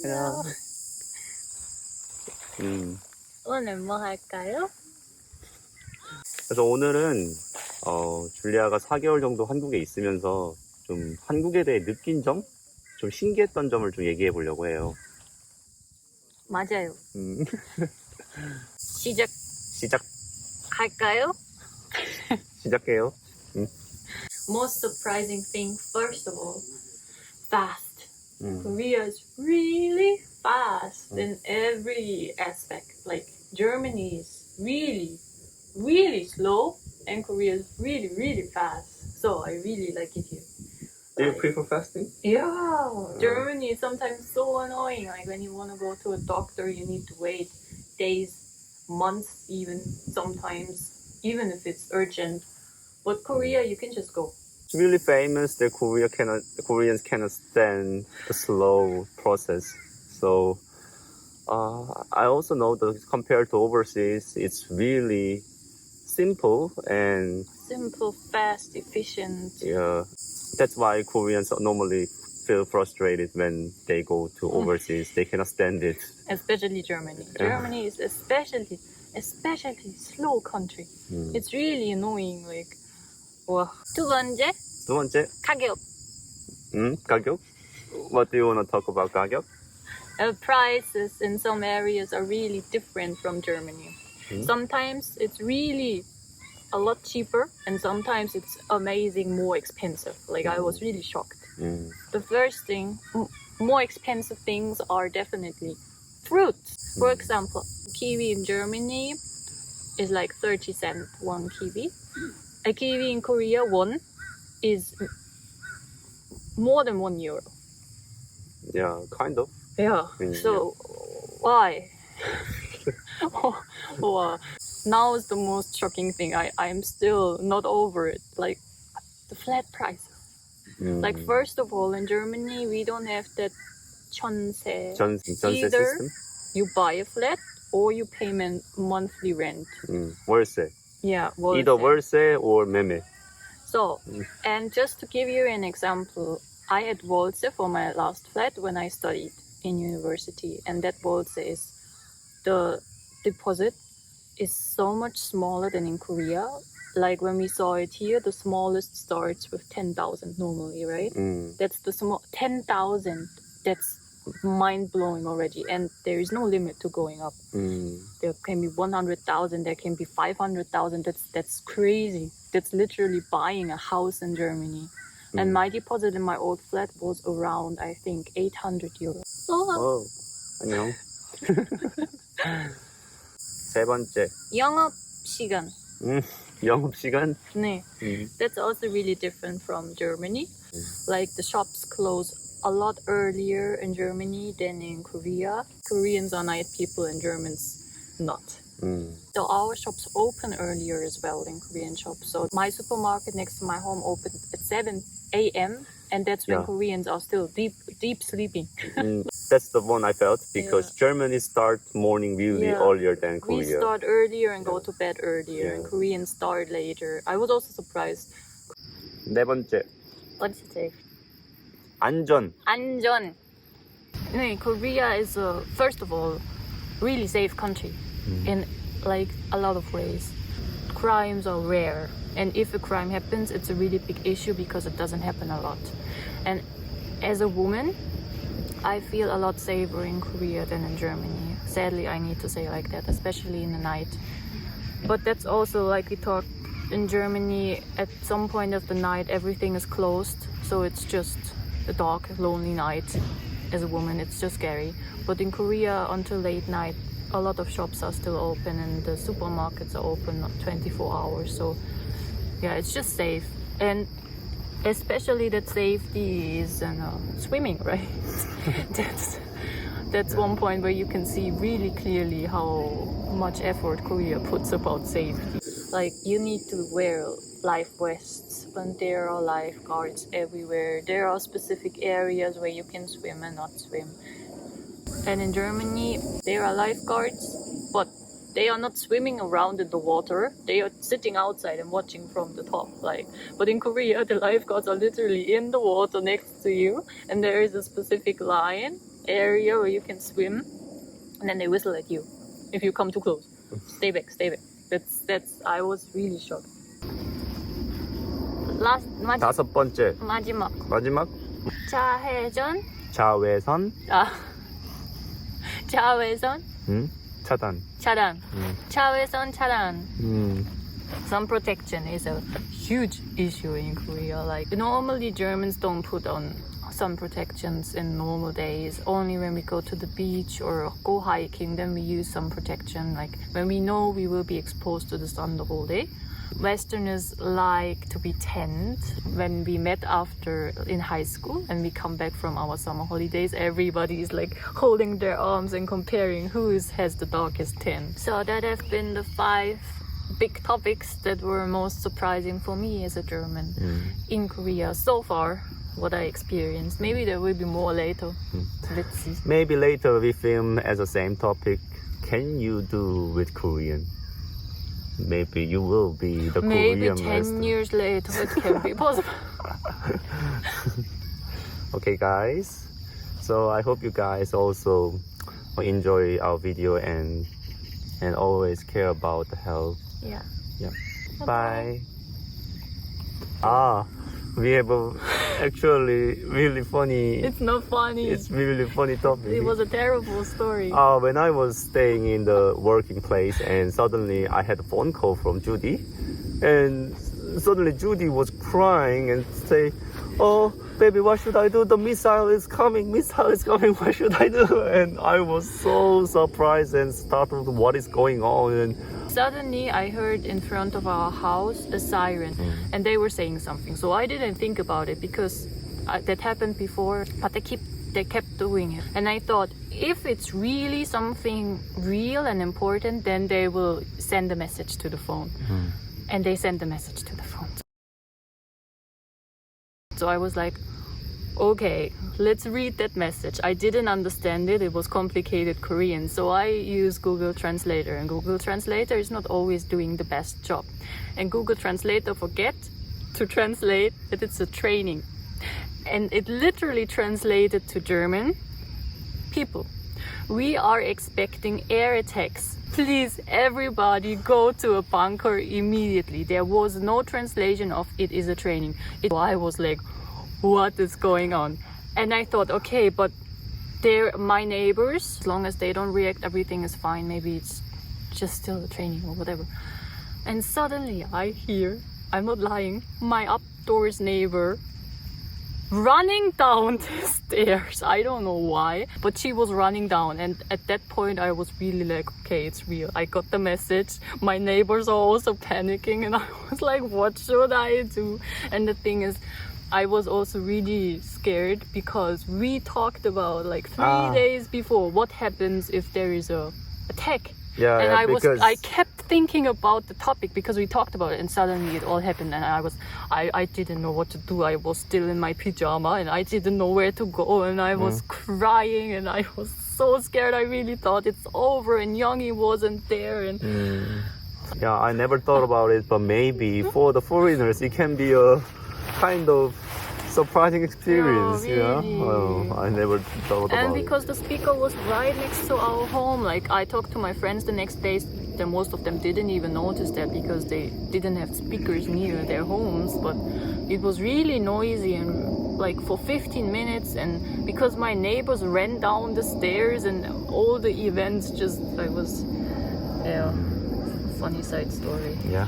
안녕. 오늘 뭐 할까요? 그래서 오늘은 줄리아가 4개월 정도 한국에 있으면서 좀 한국에 대해 느낀 점, 좀 신기했던 점을 좀 얘기해 보려고 해요. 맞아요. 음. 시작할까요? 시작해요. Most surprising thing, first of all, fast. 음. Korea is really fast in every aspect. Like Germany is really, really slow, and Korea is really, really fast. So I really like it here. Do you prefer fasting? Yeah, Germany is sometimes so annoying. Like when you want to go to a doctor, you need to wait days, months, even sometimes, even if it's urgent. But Korea, you can just go. It's really famous that Koreans cannot stand the slow process. So I also know that compared to overseas, it's really simple and Simple, fast, efficient. yeah, that's why Koreans normally feel frustrated when they go to overseas. They cannot stand it. Especially Germany. Germany is especially slow country. It's really annoying. Like, 와. 두 번째, 가격. 가격? What do you want to talk about 가격? Prices in some areas are really different from Germany. Sometimes it's really a lot cheaper, and sometimes it's amazing more expensive. Like I was really shocked. The first thing, more expensive things are definitely fruits. For example, kiwi in Germany is like 30 cents one kiwi. A kiwi in Korea, one is more than €1. Yeah, kind of. Yeah. So why? Well, now is the most shocking thing. I'm still not over it. Like the flat price. Like first of all, in Germany we don't have that 전세. 전세 Either system? you buy a flat or you pay monthly rent. 월세. Yeah, Either 월세 or 매매. So, and just to give you an example, I had 월세 for my last flat when I studied in university, and that 월세 is the deposit is so much smaller than in Korea. Like when we saw it here, the smallest starts with 10,000 normally, right? That's the small 10,000. That's mind blowing already, and there is no limit to going up. There can be 100,000. There can be 500,000. That's crazy. That's literally buying a house in Germany. And my deposit in my old flat was around, I think, €800. Oh, 안녕. 세 번째. 영업 시간. 영업 시간? 네. That's also really different from Germany. Like the shops close a lot earlier in Germany than in Korea. Koreans are night people and Germans not. So our shops open earlier as well than Korean shops. So my supermarket next to my home opened at 7 a.m. and that's when Koreans are still deep sleeping. That's the one I felt because Germany start morning really earlier than Korea. We start earlier and go to bed earlier, and Koreans start later. I was also surprised. 네 번째. What's it? 안전. 네, Korea is first of all really safe country in like a lot of ways. Crimes are rare, and if a crime happens, it's a really big issue because it doesn't happen a lot. And as a woman, I feel a lot safer in Korea than in Germany. Sadly, I need to say like that, especially in the night. But that's also like we talked in Germany, at some point of the night, everything is closed. So it's just a dark, lonely night. As a woman, it's just scary. But in Korea, until late night, a lot of shops are still open and the supermarkets are open 24 hours. So yeah, it's just safe. And especially that safety is swimming, right? That's one point where you can see really clearly how much effort Korea puts about safety. Like you need to wear life vests when there are lifeguards everywhere. There are specific areas where you can swim and not swim. And in Germany, there are lifeguards, but they are not swimming around in the water. They are sitting outside and watching from the top. But in Korea, the lifeguards are literally in the water next to you, and there is a specific line area where you can swim, and then they whistle at you if you come too close. Stay back, stay back. That's. I was really shocked. 다섯 번째. 마지막. 자외선. 자외선. 차단. 자외선 차단. Sun protection is a huge issue in Korea. Like normally Germans don't put on sun protections in normal days. Only when we go to the beach or go hiking, then we use sun protection. Like when we know we will be exposed to the sun the whole day. Westerners like to be tanned. When we met after in high school and we come back from our summer holidays, everybody is like holding their arms and comparing who has the darkest tan. So that have been the 5 big topics that were most surprising for me as a German in Korea so far. What I experienced. Maybe there will be more later. Let's see. Maybe later we film as the same topic. Can you do with Korean? Maybe you will be the Maybe Korean 10 master. years later it can be possible. Okay, guys. So I hope you guys also enjoy our video and always care about the health. Yeah. Bye. We have actually really funny. It's not funny. It's really funny topic. It was a terrible story. When I was staying in the working place and suddenly I had a phone call from Judy, and suddenly Judy was crying and say, "Oh, baby, what should I do? The missile is coming. What should I do?" And I was so surprised and startled. What is going on? And Suddenly I heard in front of our house a siren and they were saying something. So I didn't think about it because that happened before, but they kept doing it. And I thought, if it's really something real and important, then they will send a message to the phone. And they sent the message to the phone. So I was like, okay, let's read that message. I didn't understand it. It was complicated Korean. So I use Google Translator. And Google Translator is not always doing the best job. And Google Translator forget to translate that it's a training. And it literally translated to German. People, we are expecting air attacks. Please, everybody go to a bunker immediately. There was no translation of it is a training. So I was like, what is going on? And I thought, okay, but they're my neighbors. As long as they don't react, everything is fine. Maybe it's just still a training or whatever. And suddenly I hear, I'm not lying, my updoors neighbor running down the stairs. I don't know why, but she was running down. And at that point I was really like, okay, it's real. I got the message. My neighbors are also panicking and I was like, what should I do? And the thing is, I was also really scared because we talked about like 3 days before what happens if there is a attack. Yeah, and because I kept thinking about the topic because we talked about it and suddenly it all happened and I didn't know what to do. I was still in my pajama and I didn't know where to go and I was crying and I was so scared. I really thought it's over and Youngie wasn't there and yeah, I never thought about it, but maybe for the foreigners it can be a kind of surprising experience. Yeah, really. I never thought about and it. because the speaker was right next to our home, like I talked to my friends the next day, then most of them didn't even notice that because they didn't have speakers near their homes, but it was really noisy and like for 15 minutes, and because my neighbors ran down the stairs and all the events just, funny side story. Yeah.